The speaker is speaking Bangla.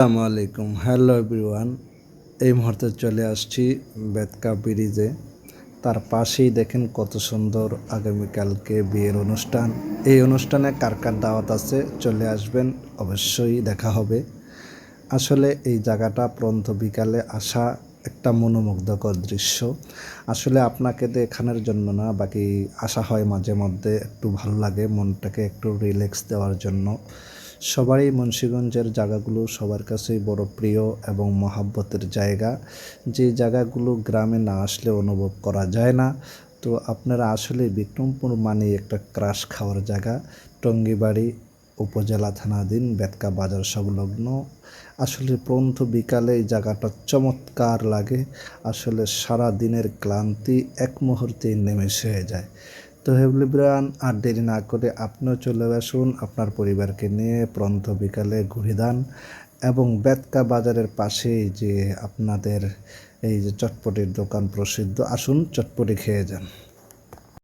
আসসালামু আলাইকুম, হ্যালো এভরিওয়ান। এই মুহূর্তে চলে আসছি বেতকা ব্রিজে। তার পাশেই দেখেন কত সুন্দর আগামীকালকে বিয়ের অনুষ্ঠান। এই অনুষ্ঠানে কার কার দাওয়াত আছে চলে আসবেন, অবশ্যই দেখা হবে। আসলে এই জায়গাটা প্রন্ত বিকালে আসা একটা মনোমুগ্ধকর দৃশ্য। আসলে আপনাকে দেখানোর জন্য না, বাকি আসা হয় মাঝে মধ্যে, একটু ভালো লাগে, মনটাকে একটু রিল্যাক্স দেওয়ার জন্য। সবারই মুন্সিগঞ্জের জায়গাগুলো সবার কাছেই বড় প্রিয় এবং মহাব্বতের জায়গা, যে জায়গাগুলো গ্রামে না আসলে অনুভব করা যায় না। তো আপনারা আসলে বিক্রমপুর মানে একটা ক্রাশ খাওয়ার জায়গা। টঙ্গিবাড়ি উপজেলা থানাধীন বেতকা বাজার সংলগ্ন। আসলে প্রন্ত বিকালে এই জায়গাটা চমৎকার লাগে। আসলে সারা দিনের ক্লান্তি এক মুহূর্তেই নেমে হয়ে যায়। তো হেবলিব্রান আর দেরি না করে আপনিও চলে আসুন আপনার পরিবারকে নিয়ে, প্রন্ত বিকালে ঘুরে দান। এবং বেতকা বাজারের পাশেই যে আপনাদের এই যে চটপটির দোকান প্রসিদ্ধ, আসুন চটপটি খেয়ে যান।